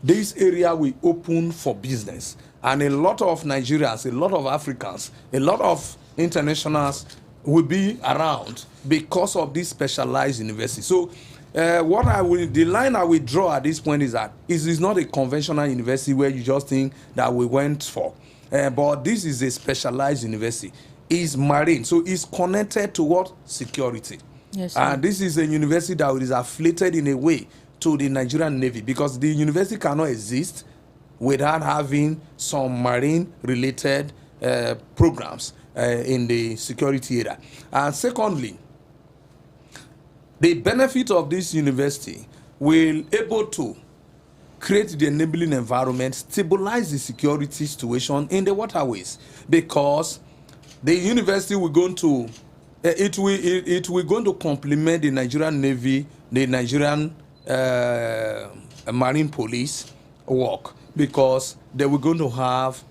this area will open for business. And a lot of Nigerians, a lot of Africans, a lot of internationals will be around because of this specialized university. So the line I will draw at this point is that it is not a conventional university where you just think that we went for. But this is a specialized university. It's marine, so it's connected to what? Security. Yes, and this is a university that is affiliated in a way to the Nigerian Navy, because the university cannot exist without having some marine-related programs in the security area. And secondly, the benefit of this university will able to create the enabling environment, stabilize the security situation in the waterways, because the university will going to it will going to complement the Nigerian Navy, the Nigerian Marine Police work, because they were going to have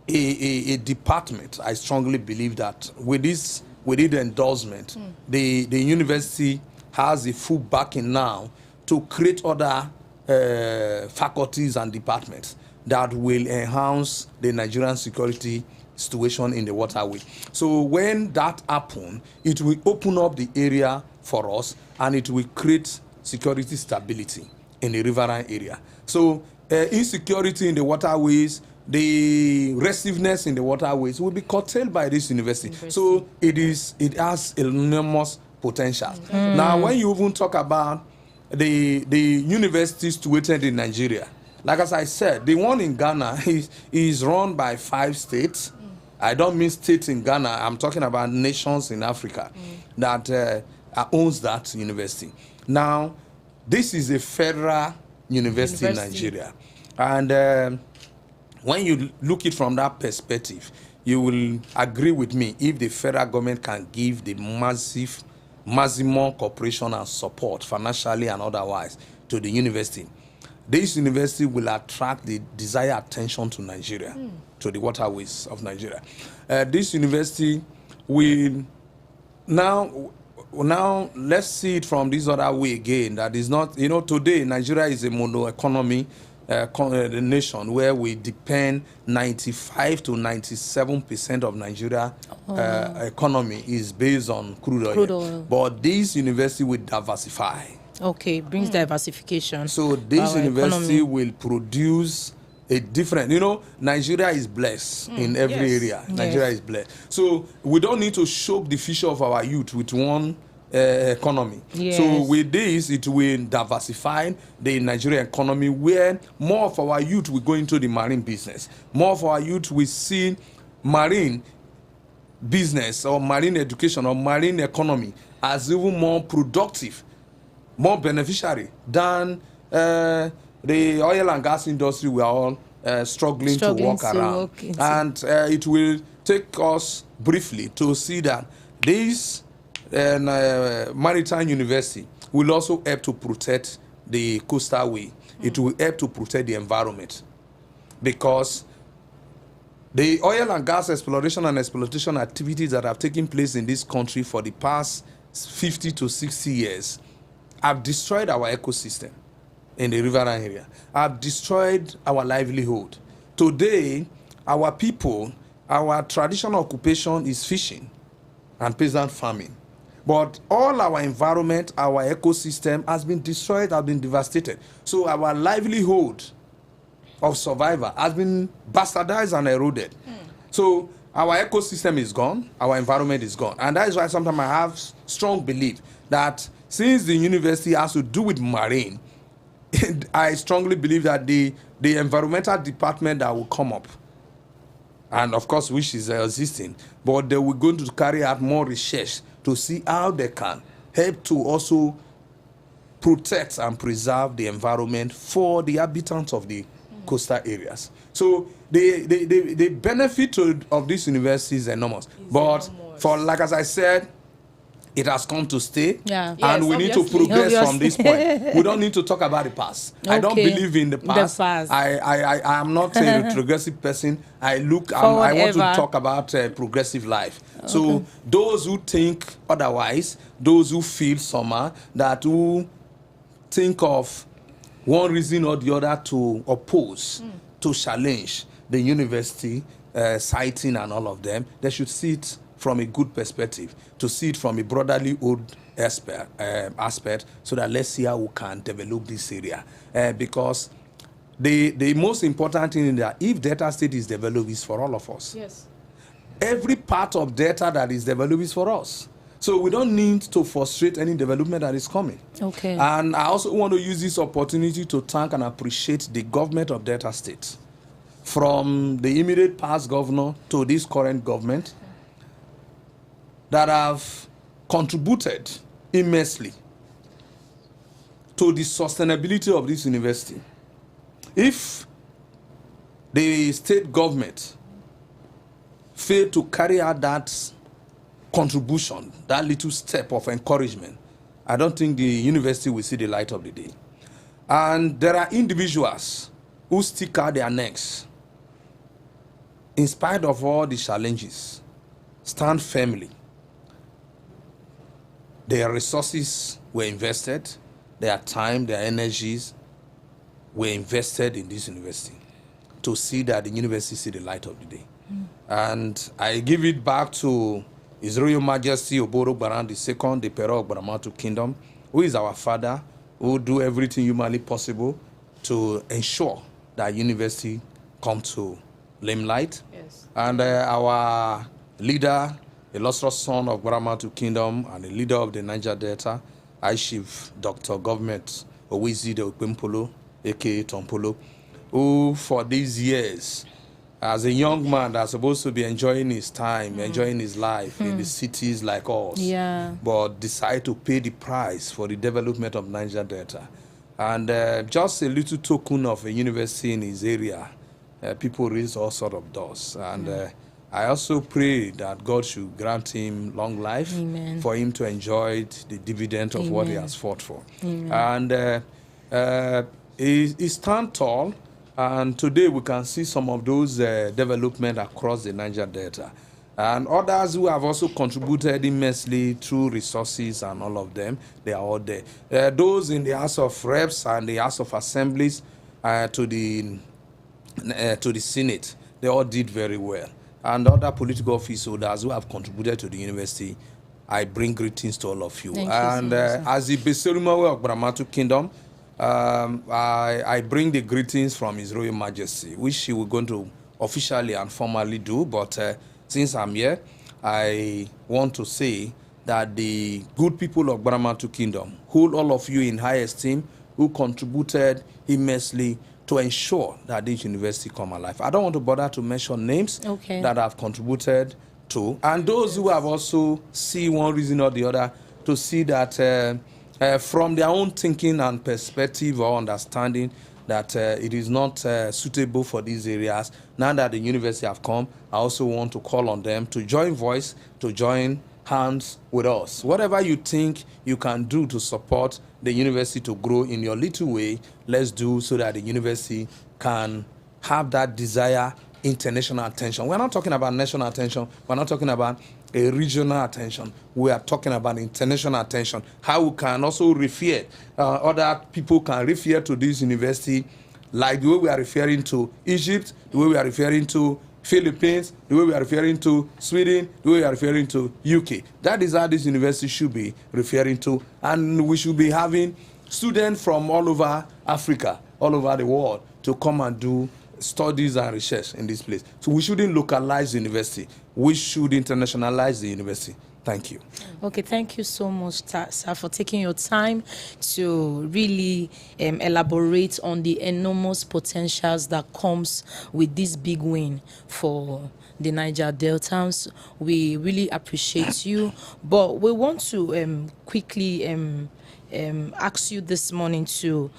a department. I strongly believe that with the endorsement, the university has a full backing now to create other faculties and departments that will enhance the Nigerian security situation in the waterway. So when that happens, it will open up the area for us, and it will create security stability in the riverine area. So insecurity in the waterways, the restiveness in the waterways will be curtailed by this university. So it has enormous potential. Now, when you even talk about the universities situated in Nigeria, like as I said, the one in Ghana is run by 5 states. I don't mean states in Ghana. I'm talking about nations in Africa that owns that university. Now, this is a federal university in Nigeria. And when you look it from that perspective, you will agree with me if the federal government can give the maximum cooperation and support, financially and otherwise, to the university. This university will attract the desired attention to Nigeria, to the waterways of Nigeria. This university will now let's see it from this other way again. That is not, today Nigeria is a mono economy nation where we depend 95 to 97% of Nigeria economy is based on crude oil. But this university will diversify. Okay, brings diversification. So this university will produce a different, Nigeria is blessed in every area. Nigeria is blessed. So we don't need to choke the future of our youth with one economy. So with this, it will diversify the Nigerian economy, where more of our youth will go into the marine business. More of our youth will see marine business or marine education or marine economy as even more productive, more beneficiary than the oil and gas industry we are all struggling to walk around. And it will take us briefly to see that this Maritime University will also help to protect the coastal way. It will help to protect the environment, because the oil and gas exploration and exploitation activities that have taken place in this country for the past 50 to 60 years have destroyed our ecosystem in the riverine area, have destroyed our livelihood. Today, our people, our traditional occupation is fishing and peasant farming. But all our environment, our ecosystem has been destroyed, has been devastated. So our livelihood of survival has been bastardized and eroded. So our ecosystem is gone, our environment is gone. And that is why sometimes I have strong belief that since the university has to do with marine, I strongly believe that the environmental department that will come up, and of course which is existing, but they will going to carry out more research to see how they can help to also protect and preserve the environment for the inhabitants of the coastal areas. So the benefit of this university is enormous. For, like as I said, it has come to stay, and we need to progress from this point. We don't need to talk about the past. I don't believe in the past. I am not a retrogressive person. I want to talk about progressive life. So those who think otherwise, those who feel somehow, that who think of one reason or the other to oppose, to challenge the university, citing and all of them, they should see it from a good perspective, to see it from a brotherly old aspect, so that let's see how we can develop this area. Because the most important thing is that if Delta State is developed, it's for all of us. Yes. Every part of Delta that is developed is for us. So we don't need to frustrate any development that is coming. Okay. And I also want to use this opportunity to thank and appreciate the government of Delta State, from the immediate past governor to this current government, that have contributed immensely to the sustainability of this university. If the state government failed to carry out that contribution, that little step of encouragement, I don't think the university will see the light of the day. And there are individuals who stick out their necks, in spite of all the challenges, stand firmly. Their resources were invested, their time, their energies were invested in this university to see that the university see the light of the day. And I give it back to His Royal Majesty Oboro Gbaran II, the Pharaoh of Gbaramatu Kingdom, who is our father, who do everything humanly possible to ensure that university come to limelight. Yes. And our leader, illustrious son of Gbaramatu Kingdom and a leader of the Niger Delta, High Chief Dr. Government Owizide Okpempolo, a.k.a. Tompolo, who for these years, as a young man that's supposed to be enjoying his time, enjoying his life in the cities like us, but decide to pay the price for the development of Niger Delta. And just a little token of a university in his area, people raise all sort of doors. And I also pray that God should grant him long life. Amen. For him to enjoy the dividend of what he has fought for. Amen. And he stand tall. And today we can see some of those development across the Niger Delta. And others who have also contributed immensely through resources and all of them, they are all there. Those in the House of Reps and the House of Assemblies to the Senate, they all did very well. And other political office holders who have contributed to the university, I bring greetings to all of you. Thank and you so much, as the Beserimawe of Gbaramatu Kingdom, I bring the greetings from His Royal Majesty, which he will going to officially and formally do. But since I'm here, I want to say that the good people of Gbaramatu Kingdom hold all of you in high esteem, who contributed immensely to ensure that this university come alive. I don't want to bother to mention names that have contributed to, and those who have also see one reason or the other to see that from their own thinking and perspective or understanding that it is not suitable for these areas. Now that the university have come, I also want to call on them to join voice, to join hands with us. Whatever you think you can do to support the university to grow in your little way, let's do, so that the university can have that desire international attention. We're not talking about national attention. We're not talking about a regional attention. We are talking about international attention. How we can also refer, other people can refer to this university, like the way we are referring to Egypt, the way we are referring to Philippines, the way we are referring to Sweden, the way we are referring to UK. That is how this university should be referring to. And we should be having students from all over Africa, all over the world, to come and do studies and research in this place. So we shouldn't localize the university. We should internationalize the university. Thank you. Okay, thank you so much, sir, for taking your time to really elaborate on the enormous potentials that comes with this big win for the Niger Deltans. We really appreciate you, but we want to quickly ask you this morning to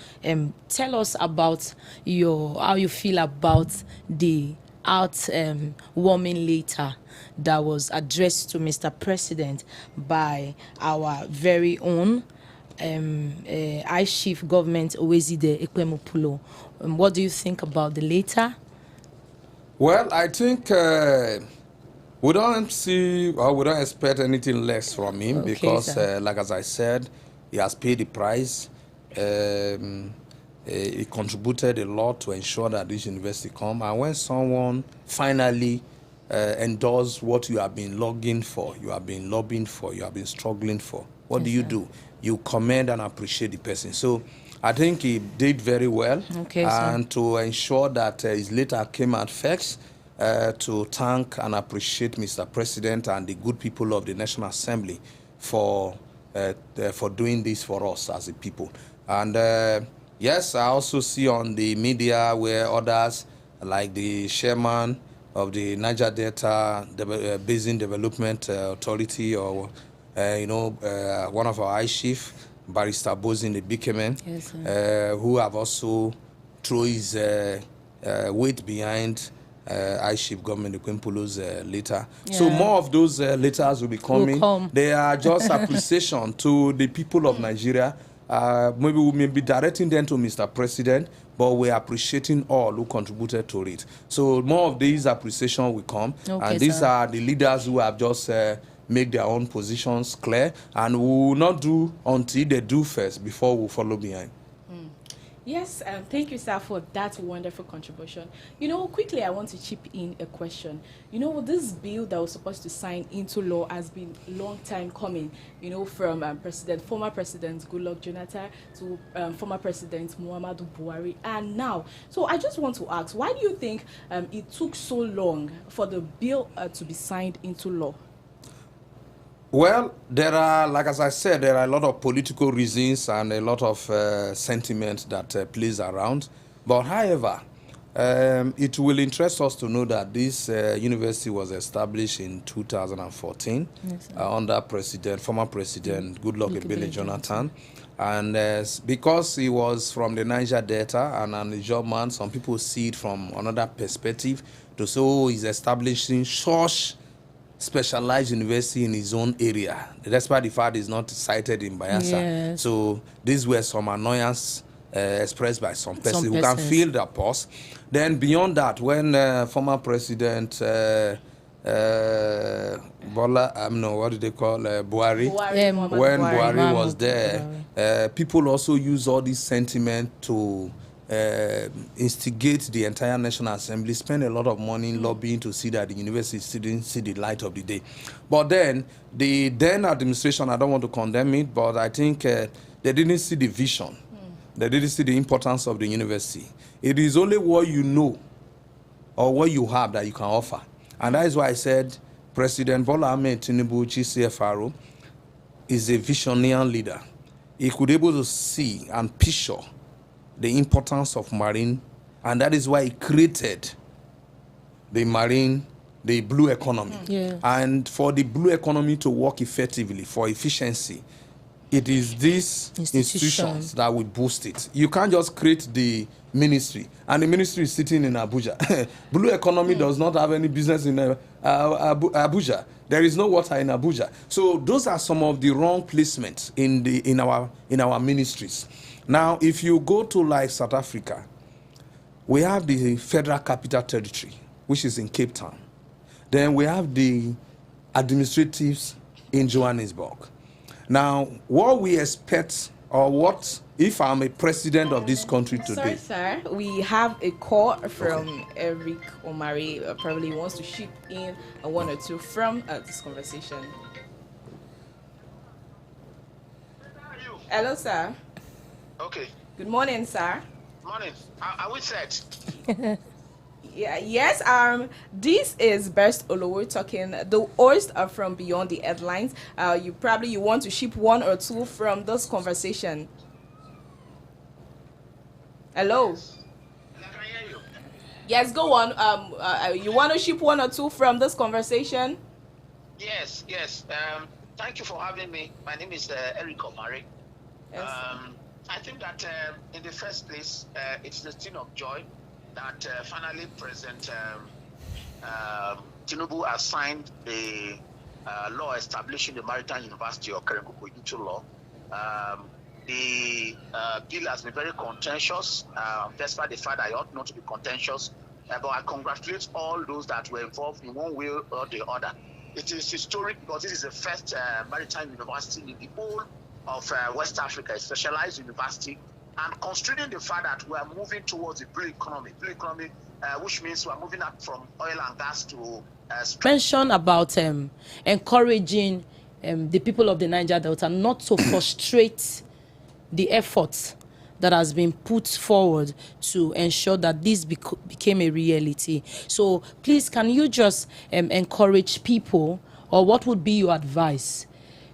tell us about how you feel about the warming letter that was addressed to Mr. President by our very own High Chief Government Owizide Okpempolo. What do you think about the letter? Well, I think we don't see, or we don't expect anything less from him, because, like as I said, he has paid the price. It contributed a lot to ensure that this university come. And when someone finally endorses what you have been lobbying for, you have been lobbying for, you have been struggling for, what do? You commend and appreciate the person. So I think he did very well. Okay, and to ensure that his letter came out first, to thank and appreciate Mr. President and the good people of the National Assembly for doing this for us as a people. And yes, I also see on the media where others, like the chairman of the Niger Delta Basin Development Authority, or one of our high chief, Barrister Bozin the Bikemen, yes, who have also thrown his weight behind high chief government Ekwenpolo's letter. Yeah. So more of those letters will be coming. They are just appreciation to the people of Nigeria. Maybe we may be directing them to Mr. President, but we're appreciating all who contributed to it. So more of these appreciation will come. Okay, and these are the leaders who have just make their own positions clear, and we will not do until they do first before we follow behind. Yes, thank you, sir, for that wonderful contribution. Quickly, I want to chip in a question. This bill that was supposed to sign into law has been a long time coming, from former President Goodluck Jonathan to former President Muhammadu Buhari, and now. So I just want to ask, why do you think it took so long for the bill to be signed into law? Well, there are, like as I said, there are a lot of political reasons and a lot of sentiment that plays around. But however, it will interest us to know that this university was established in 2014 under former President Goodluck Ebele Jonathan. And because he was from the Niger Delta and an Niger man, some people see it from another perspective to say, oh, he's establishing such specialized university in his own area, despite the fact it's not cited in Bayelsa. Yes. So these were some annoyance expressed by some persons who can feel the pulse. Then beyond that, when former President Buhari, when Warri was there, people also use all this sentiment to instigate the entire National Assembly, spend a lot of money lobbying to see that the university didn't see the light of the day. But then, the then administration, I don't want to condemn it, but I think they didn't see the vision. They didn't see the importance of the university. It is only what you know or what you have that you can offer. And that is why I said President Bola Ahmed Tinubu, CFRO, is a visionary leader. He could be able to see and picture the importance of marine, and that is why he created the blue economy. Yeah. And for the blue economy to work effectively, for efficiency, it is these institutions that will boost it. You can't just create the ministry, and the ministry is sitting in Abuja. Blue economy does not have any business in Abuja. There is no water in Abuja. So those are some of the wrong placements in our ministries. Now, if you go to like South Africa, we have the Federal Capital Territory, which is in Cape Town. Then we have the administratives in Johannesburg. Now, what we expect, or what if I'm a president of this country today? Sorry, sir. We have a call from Eric Omari. Probably wants to chip in one or two from this conversation. Hello, sir. Okay. Good morning, sir. Morning. Are we set? Yeah. Yes. This is Best Olowo talking. The hosts are from Beyond the Headlines. You want to ship one or two from this conversation. Hello. Yes. I can hear you. Yes. Go on. You want to ship one or two from this conversation? Yes. Thank you for having me. My name is Eric Omari. Yes. I think that in the first place, it's a thing of joy that finally President Tinubu has signed the law establishing the Maritime University of Okerenkoko into law. The bill has been very contentious, despite the fact that it ought not to be contentious. But I congratulate all those that were involved in one way or the other. It is historic because this is the first maritime university in the whole of West Africa, a specialized university, and considering the fact that we are moving towards the blue economy, which means we are moving up from oil and gas to mention about encouraging the people of the Niger Delta not to frustrate the efforts that has been put forward to ensure that this became a reality. So please, can you just encourage people, or what would be your advice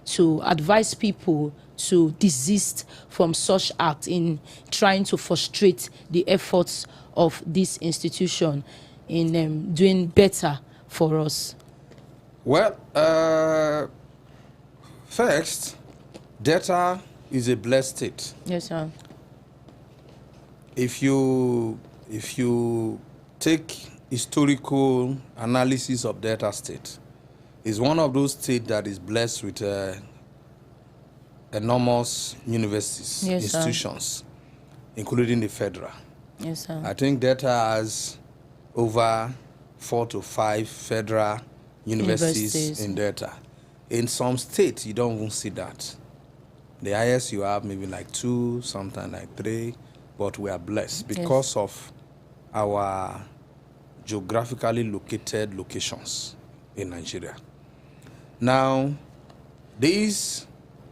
to advise people to desist from such acts in trying to frustrate the efforts of this institution in doing better for us? Well, first, Delta is a blessed state. Yes, sir. If you take historical analysis of Delta State, it's one of those states that is blessed with enormous universities, yes, institutions, sir, including the federal. Yes, sir. I think Delta has over 4 to 5 federal universities in Delta. In some states, you don't even see that. The highest you have maybe like 2, sometimes like 3, but we are blessed because of our geographically located locations in Nigeria. Now, this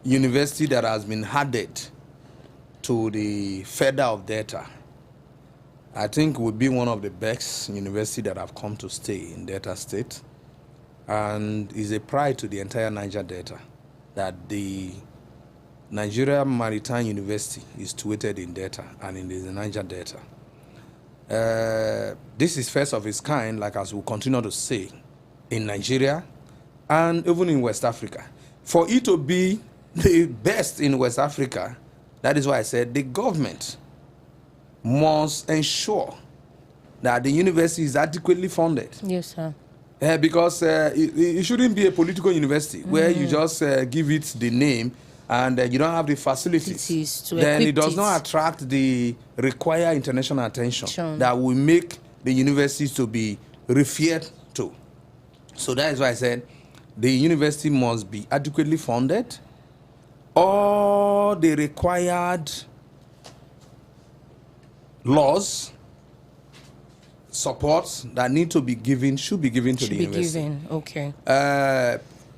university that has been added to the Feder of Delta, I think would be one of the best universities that have come to stay in Delta State, and is a pride to the entire Niger Delta that the Nigerian Maritime University is situated in Delta and in the Niger Delta. This is first of its kind, like as we continue to say, in Nigeria and even in West Africa. For it to be the best in West Africa, that is why I said the government must ensure that the university is adequately funded. Yes, sir. Because it shouldn't be a political university where you just give it the name and you don't have the facilities. Then it does not attract the required international attention that will make the universities to be referred to. So that is why I said the university must be adequately funded. All the required laws, supports that need to be given should be given to the university. Okay.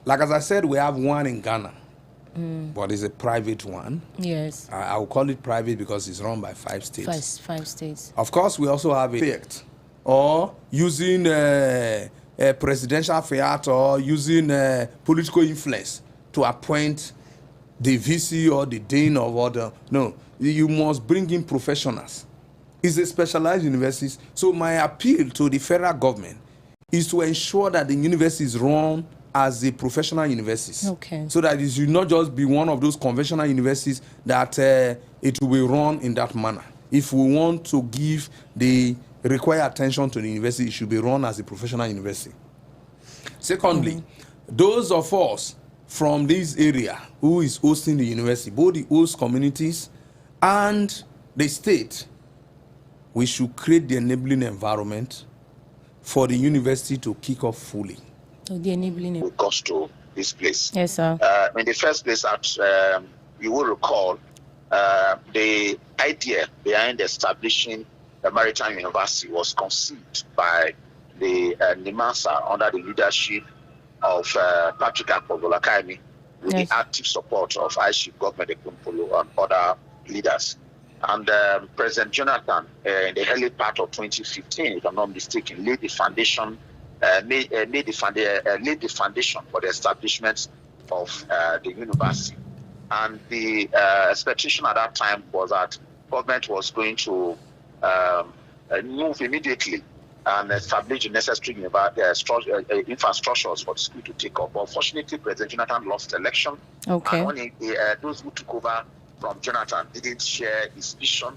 Like as I said, we have one in Ghana, but it's a private one. Yes. I will call it private because it's run by 5 states. Five states. Of course, we also have a fiat, or using a presidential fiat, or using political influence to appoint the VC or the dean or whatever. No, you must bring in professionals. It's a specialized university. So my appeal to the federal government is to ensure that the university is run as a professional university. Okay. So that it should not just be one of those conventional universities that it will be run in that manner. If we want to give the required attention to the university, it should be run as a professional university. Secondly, those of us from this area who is hosting the university, both the host communities and the state, we should create the enabling environment for the university to kick off fully. The enabling with regards to this place. Yes, sir. In the first place, you will recall the idea behind establishing the Maritime University was conceived by the NIMASA under the leadership of Patrick Akpogolakaimi, with the active support of Chief Government Ekumpolo and other leaders. And President Jonathan, in the early part of 2015, if I'm not mistaken, laid the foundation, laid the foundation for the establishment of the university. And the expectation at that time was that government was going to move immediately and establish the necessary infrastructures for the school to take up. But unfortunately, President Jonathan lost the election. Okay. And when those who took over from Jonathan didn't share his vision,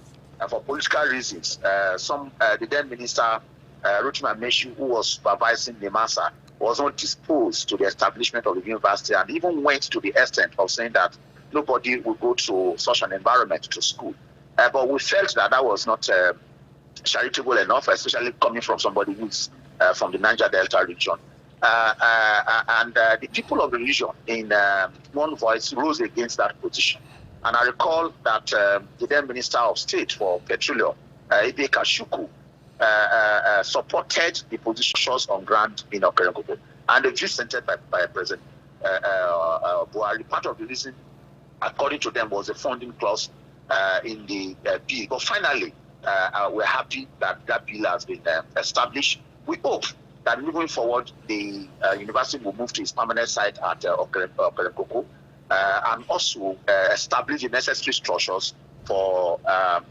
for political reasons. The then minister, Rotimi Amechi, who was supervising the NIMASA, was not disposed to the establishment of the university, and even went to the extent of saying that nobody would go to such an environment to school. But we felt that that was not charitable enough, especially coming from somebody who's from the Niger Delta region. And the people of the region, in one voice, rose against that position. And I recall that the then Minister of State for Petroleum, Ibe Kashuku, supported the positions on ground in Okerenkoko. And the view centered by President Warri. Part of the reason, according to them, was the funding clause in the bill. But finally, we're happy that that bill has been established. We hope that moving forward, the university will move to its permanent site at Okerenkoko and also establish the necessary structures for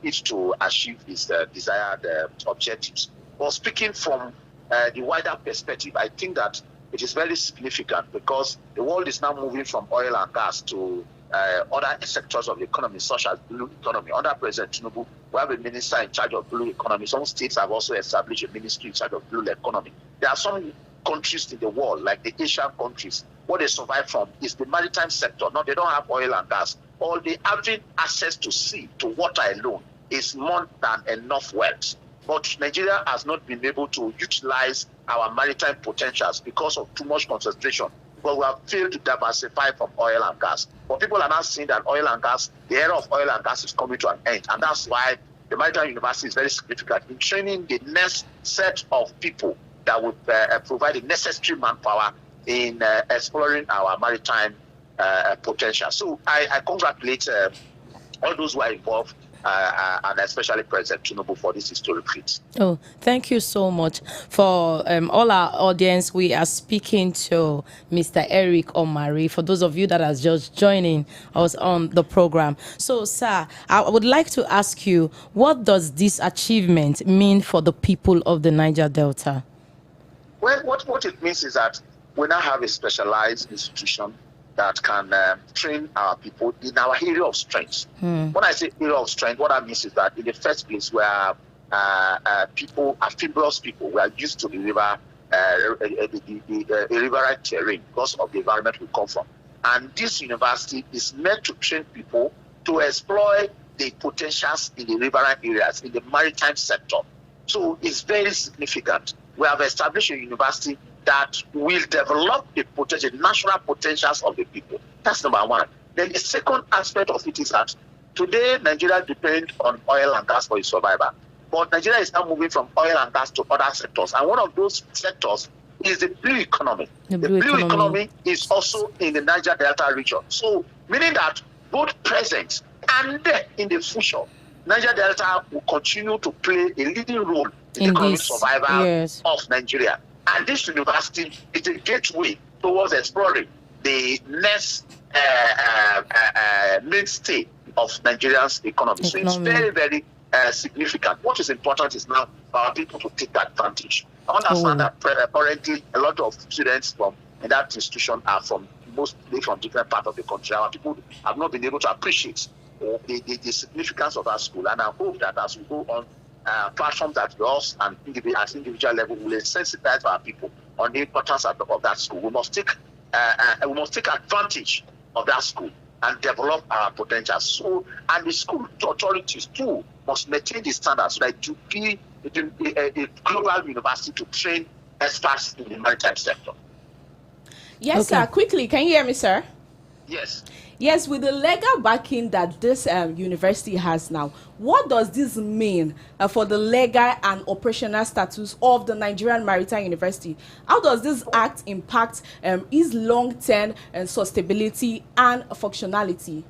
it to achieve its desired objectives. But speaking from the wider perspective, I think that it is very significant because the world is now moving from oil and gas to other sectors of the economy, such as blue economy. Under President Tinubu, we have a minister in charge of blue economy. Some states have also established a ministry in charge of blue economy. There are some countries in the world, like the Asian countries, what they survive from is the maritime sector. No, they don't have oil and gas. All they having access to sea, to water alone, is more than enough wealth. But Nigeria has not been able to utilize our maritime potentials because of too much concentration. But we have failed to diversify from oil and gas. But people are now seeing that oil and gas, the era of oil and gas is coming to an end. And that's why the Maritime University is very significant in training the next set of people that would provide the necessary manpower in exploring our maritime potential. So I congratulate all those who are involved, and especially President Tinubu for this historic feat. Oh, thank you so much. For all our audience, we are speaking to Mr. Eric Omari, for those of you that are just joining us on the program. So, sir, I would like to ask you, what does this achievement mean for the people of the Niger Delta? Well, what it means is that we now have a specialized institution that can train our people in our area of strength. When I say area of strength, what that means is that in the first place, where people, amphibious people, we are used to the river, the riverine terrain because of the environment we come from. And this university is meant to train people to exploit the potentials in the riverine areas, in the maritime sector. So it's very significant. We have established a university that will develop the potential, natural potentials of the people. That's number one. Then the second aspect of it is that today Nigeria depends on oil and gas for its survival. But Nigeria is now moving from oil and gas to other sectors. And one of those sectors is the blue economy. The blue economy is also in the Niger Delta region. So meaning that both present and in the future, Niger Delta will continue to play a leading role in the economic survival of Nigeria. And this university is a gateway towards exploring the next mainstay of Nigeria's economy. So it's very, very significant. What is important is now for our people to take advantage. I understand that currently a lot of students in that institution are mostly from different parts of the country. Our people have not been able to appreciate the significance of our school. And I hope that as we go on, platforms that us and at individual level will sensitize our people on the importance of that school. We must take advantage of that school and develop our potential. So, and the school authorities too must maintain the standards so that it will be a global university to train experts in the maritime sector. Yes, sir. Quickly, can you hear me, sir? Yes. Yes, with the legal backing that this university has now, what does this mean for the legal and operational status of the Nigerian Maritime University? How does this act impact its long-term sustainability and functionality?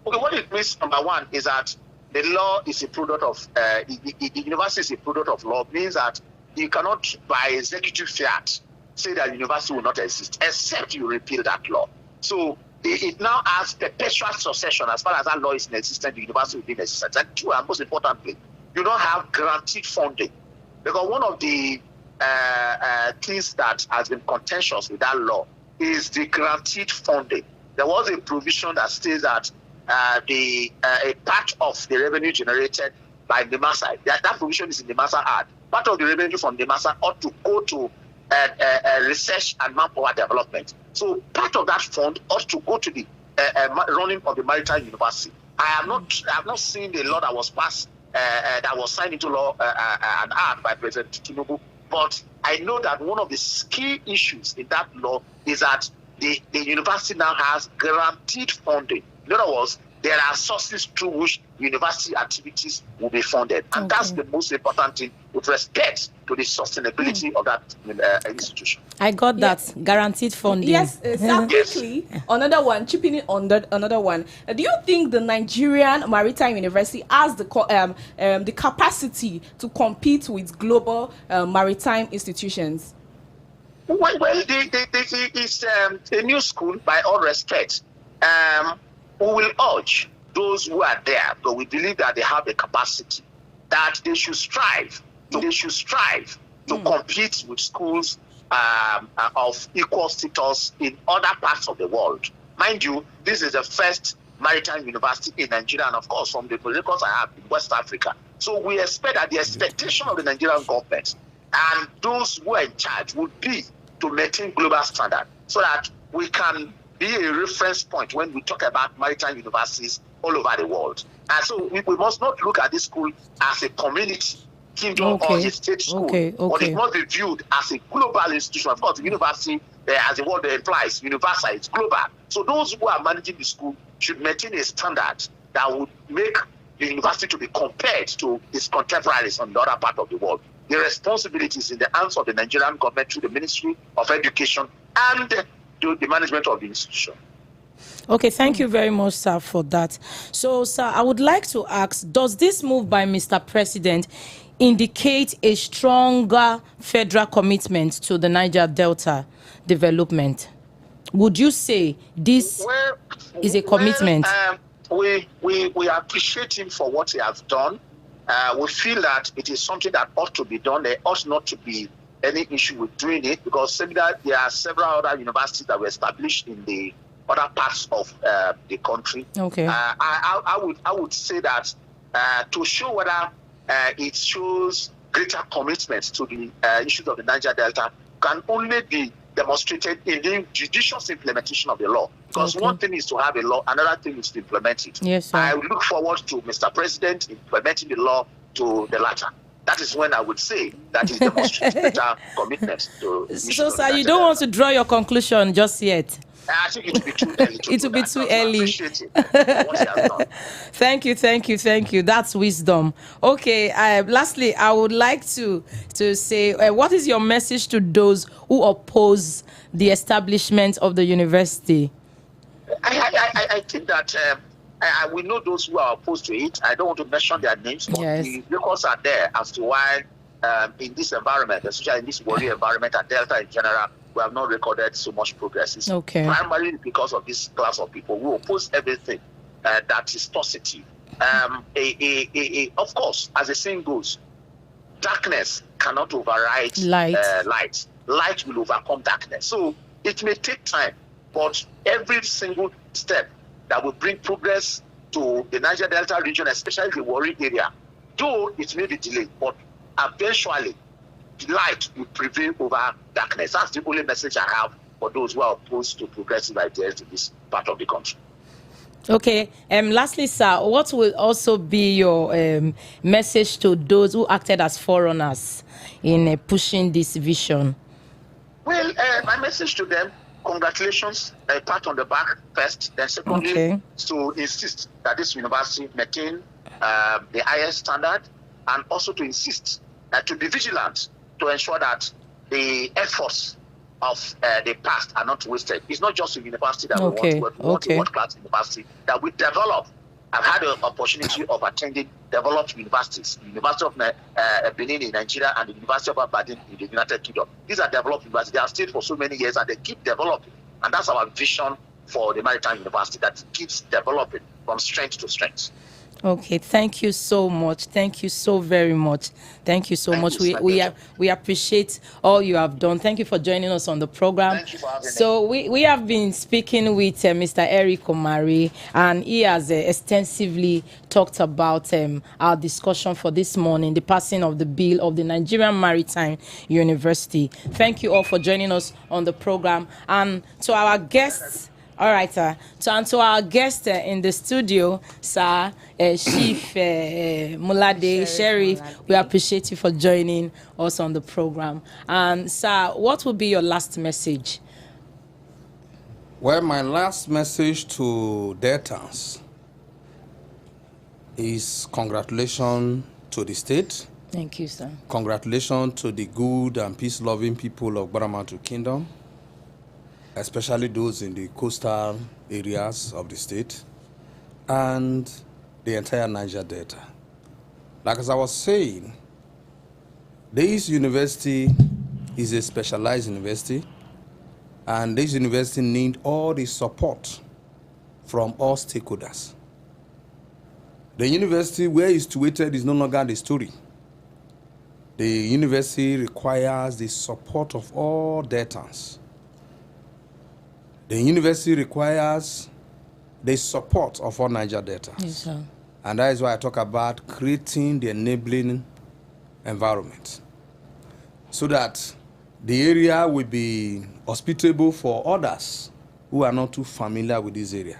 Okay, what it means, number one, is that the law is a product of, the university is a product of law, means that you cannot, by executive fiat, say that the university will not exist, except you repeal that law. So, it now has perpetual succession as far as that law is in existence, the university will be in existence. And two, and most importantly, you don't have guaranteed funding. Because one of the things that has been contentious with that law is the guaranteed funding. There was a provision that states that a part of the revenue generated by NIMASA, that provision is in the NIMASA Act, part of the revenue from NIMASA ought to go to research and manpower development. So part of that fund ought to go to the running of the Maritime University. I have not seen the law that was passed, that was signed into law and act by President Tinubu. But I know that one of the key issues in that law is that the university now has guaranteed funding. In other words, there are sources through which university activities will be funded. And that's the most important thing with respect to the sustainability of that institution. I got that. Guaranteed funding. Yes, quickly, another one, chipping in on that, another one. Do you think the Nigerian Maritime University has the capacity to compete with global maritime institutions? Well, it's a new school, by all respect. We will urge those who are there, but we believe that they have the capacity, that they should strive to compete with schools of equal status in other parts of the world. Mind you, this is the first maritime university in Nigeria, and of course, from the records I have in West Africa. So we expect that the expectation of the Nigerian government and those who are in charge would be to maintain global standard, so that we can be a reference point when we talk about maritime universities all over the world. And so we must not look at this school as a community kingdom or a state school, but it must be viewed as a global institution. Of course, the university, as the word implies, universal, it's global. So those who are managing the school should maintain a standard that would make the university to be compared to its contemporaries on the other part of the world. The responsibilities in the hands of the Nigerian government through the Ministry of Education and the management of the institution. Okay, thank you very much, sir, for that. So, sir, I would like to ask, does this move by Mr. President indicate a stronger federal commitment to the Niger Delta development? Would you say this is a commitment? We appreciate him for what he has done. We feel that it is something that ought to be done. There ought not to be any issue with doing it, because there are several other universities that were established in the other parts of the country. Okay. I would say that to show whether it shows greater commitment to the issues of the Niger Delta can only be demonstrated in the judicious implementation of the law. Because one thing is to have a law, another thing is to implement it. Yes, sir. I look forward to Mr. President implementing the law to the latter. That is when I would say that is demonstrating greater commitment to. So, sir, you don't want to draw your conclusion just yet? I think it will be too early. It will be too early. Appreciate it for what he has done. Thank you. That's wisdom. Okay. Lastly, I would like to say, what is your message to those who oppose the establishment of the university? I think that we know those who are opposed to it. I don't want to mention their names, but the records are there as to why in this environment, especially in this Warri environment and Delta in general, we have not recorded so much progress. It's primarily because of this class of people who oppose everything that is positive. Of course, as the saying goes, darkness cannot override light. Light will overcome darkness. So it may take time, but every single step that will bring progress to the Niger Delta region, especially the Warri area, though it may be delayed, but eventually light will prevail over darkness. That's the only message I have for those who are opposed to progressive ideas in this part of the country. Okay. Lastly, sir, what will also be your message to those who acted as forerunners in pushing this vision? Well, my message to them, congratulations, a pat on the back first, then secondly, to insist that this university maintain the highest standard, and also to insist to be vigilant to ensure that the efforts of the past are not wasted. It's not just a university that we want a world-class university that we develop. I've had an opportunity of attending developed universities, the University of Benin in Nigeria and the University of Aberdeen in the United Kingdom. These are developed universities. They have stayed for so many years and they keep developing. And that's our vision for the Maritime University, that keeps developing from strength to strength. Okay, thank you so much. Thank you so very much. Thank you so much. We appreciate all you have done. Thank you for joining us on the program. Thank you for having me. We have been speaking with Mr. Eric Omari, and he has extensively talked about our discussion for this morning, the passing of the bill of the Nigerian Maritime University. Thank you all for joining us on the program. And to our guests, all right, sir. To our guest in the studio, sir, Chief Mulade, Sheriff, we appreciate you for joining us on the program. And sir, what will be your last message? Well, my last message to Deltans is congratulations to the state. Thank you, sir. Congratulations to the good and peace-loving people of Gbaramatu Kingdom, especially those in the coastal areas of the state and the entire Niger Delta. Like as I was saying, this university is a specialized university, and this university needs all the support from all stakeholders. The university where it's situated is no longer the story. The university requires the support of all Deltans. The university requires the support of all Niger Deltas. Yes, sir. And that is why I talk about creating the enabling environment so that the area will be hospitable for others who are not too familiar with this area.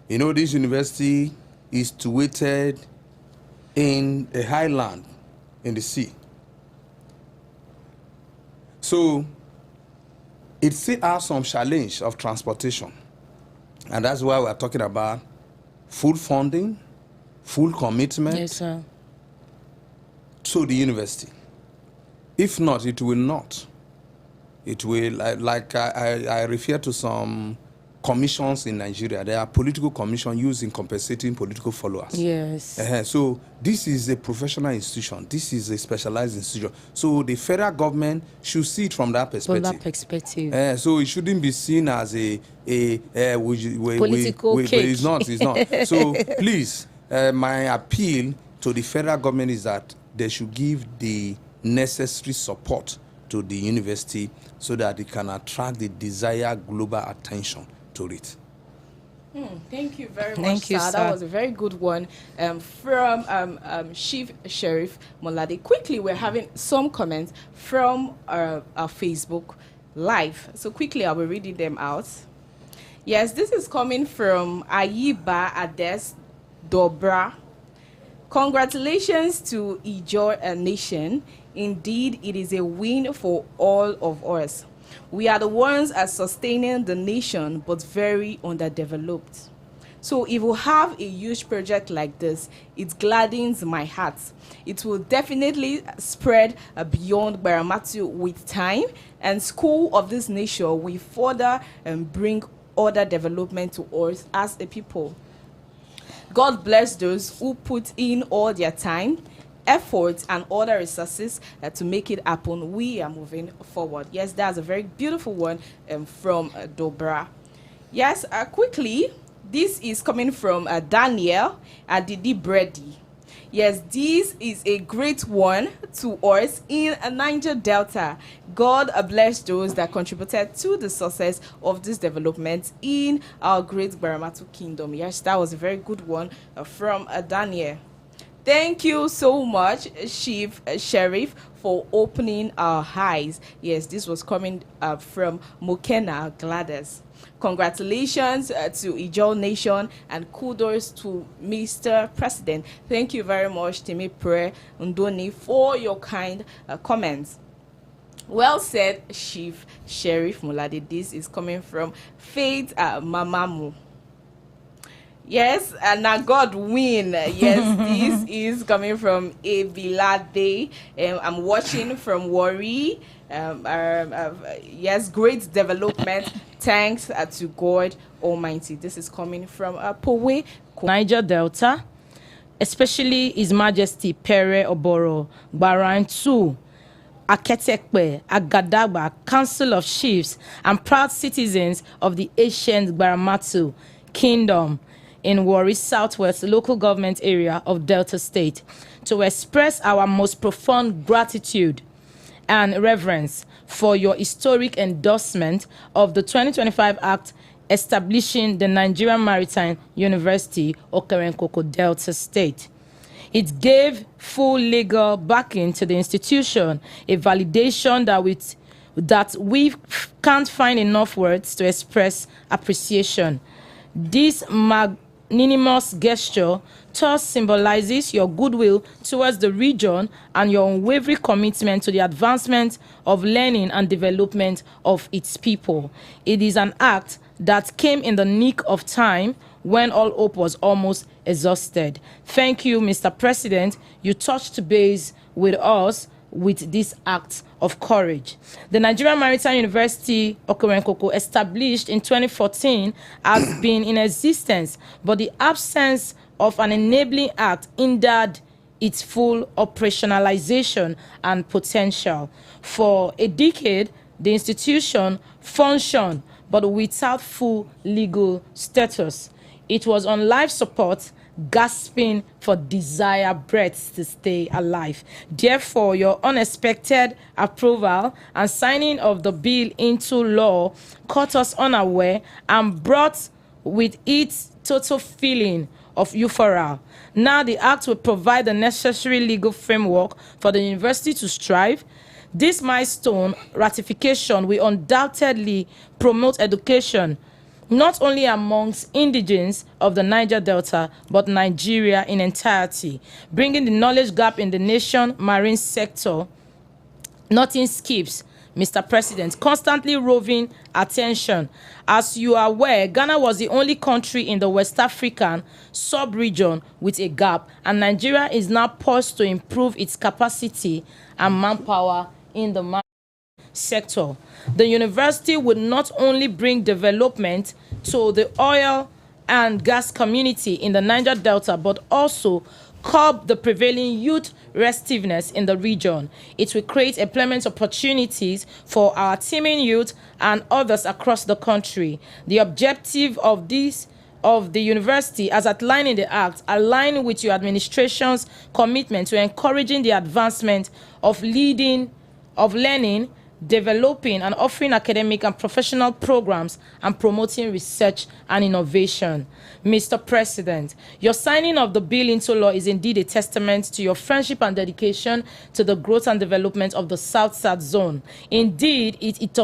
You know, this university is situated in a highland in the sea. So it still has some challenge of transportation. And that's why we're talking about full funding, full commitment, Yes, sir. to the university. If not, it will not. It will, like I refer to some commissions in Nigeria. There are political commissions used in compensating political followers. Yes. So this is a professional institution. This is a specialized institution. So the federal government should see it from that perspective. From that perspective. So it shouldn't be seen as a political cake. It's not. It's not. So please, my appeal to the federal government is that they should give the necessary support to the university so that it can attract the desired global attention to it. Thank you very much, Thank you, sir. sir. That was a very good one from Chief Sheriff Molade. Quickly, we're having some comments from our Facebook Live. So quickly, I'll be reading them out. Yes, this is coming from Ayiba Ades Dobra. Congratulations to Ijaw Nation. Indeed, it is a win for all of us. We are the ones as sustaining the nation, but very underdeveloped. So if we have a huge project like this, it gladdens my heart. It will definitely spread beyond Gbaramatu with time, and school of this nation will further bring other development to us as a people. God bless those who put in all their time, effort, and other resources to make it happen. We are moving forward. Yes, that's a very beautiful one from Dobra. Yes, quickly, this is coming from Daniel Adidi Brady. Yes, this is a great one to us in Niger Delta. God bless those that contributed to the success of this development in our great Gbaramatu Kingdom. Yes, that was a very good one from Daniel. Thank you so much, Chief Sheriff, for opening our eyes. Yes, this was coming from Mokena Gladys. Congratulations to Ijaw Nation, and kudos to Mr. President. Thank you very much, Timi Pre Ndoni, for your kind comments. Well said, Chief Sheriff Mulade. This is coming from Faith Mamamu. Yes, and now God win. Yes, this is coming from Ebilade. I'm watching from Warri. Yes, great development. Thanks to God Almighty. This is coming from Powe, Niger Delta, especially His Majesty Pere Oboro Gbarantu Aketekpe Agadagba, Council of Chiefs, and proud citizens of the ancient Gbaramatu Kingdom in Warri Southwest local government area of Delta State, to express our most profound gratitude and reverence for your historic endorsement of the 2025 Act establishing the Nigerian Maritime University, Okerenkoko, Delta State. It gave full legal backing to the institution, a validation that we can't find enough words to express appreciation. This magnanimous gesture thus symbolizes your goodwill towards the region and your unwavering commitment to the advancement of learning and development of its people. It is an act that came in the nick of time when all hope was almost exhausted. Thank you, Mr. President. You touched base with us with this act of courage. The Nigerian Maritime University, Okerenkoko, established in 2014, has been in existence, but the absence of an enabling act hindered its full operationalization and potential. For a decade, the institution functioned, but without full legal status. It was on life support, gasping for desire breaths to stay alive. Therefore, your unexpected approval and signing of the bill into law caught us unaware and brought with it total feeling of euphoria. Now the act will provide the necessary legal framework for the university to strive. This milestone ratification will undoubtedly promote education, not only amongst indigents of the Niger Delta, but Nigeria in entirety, bringing the knowledge gap in the nation marine sector. Nothing skips, Mr. President, constantly roving attention. As you are aware, Ghana was the only country in the West African sub-region with a gap, and Nigeria is now poised to improve its capacity and manpower in the marine sector. The university would not only bring development to the oil and gas community in the Niger Delta, but also curb the prevailing youth restiveness in the region. It will create employment opportunities for our teeming youth and others across the country. The objective of the university, as outlined in the Act, align with your administration's commitment to encouraging the advancement of learning, developing and offering academic and professional programs, and promoting research and innovation. Mr. President, your signing of the bill into law is indeed a testament to your friendship and dedication to the growth and development of the South-South zone. Indeed, it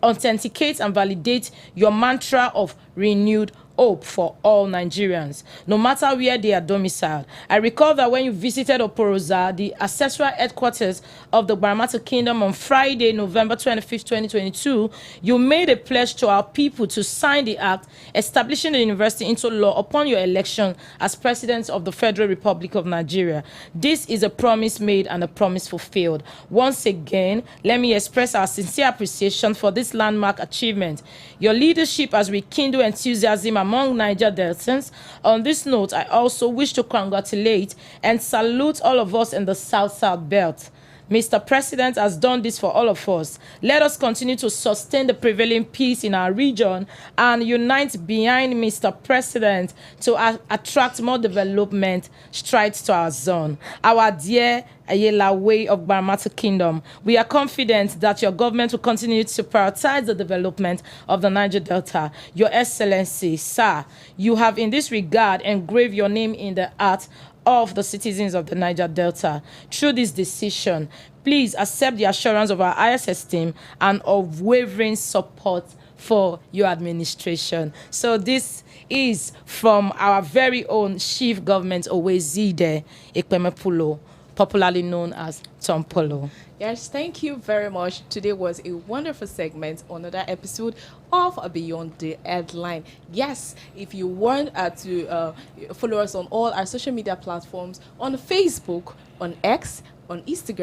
authenticates and validates your mantra of renewed hope for all Nigerians, no matter where they are domiciled. I recall that when you visited Oporoza, the ancestral headquarters of the Gbaramatu Kingdom, on Friday, November 25th, 2022, you made a pledge to our people to sign the act establishing the university into law upon your election as President of the Federal Republic of Nigeria. This is a promise made and a promise fulfilled. Once again, let me express our sincere appreciation for this landmark achievement. Your leadership has rekindled enthusiasm among Niger Deltans. On this note, I also wish to congratulate and salute all of us in the South-South belt. Mr. President has done this for all of us. Let us continue to sustain the prevailing peace in our region and unite behind Mr. President to attract more development strides to our zone. Our dear Ayela way of Gbaramatu Kingdom, we are confident that your government will continue to prioritize the development of the Niger Delta. Your Excellency, sir, you have in this regard engraved your name in the heart of the citizens of the Niger Delta. Through this decision, please accept the assurance of our highest esteem and of wavering support for your administration. So this is from our very own Chief Government Owezide Ekpemepulo, popularly known as Tom Polo. Yes, thank you very much. Today was a wonderful segment, another episode of Beyond the Headline. Yes, if you want to follow us on all our social media platforms, on Facebook, on X, on Instagram,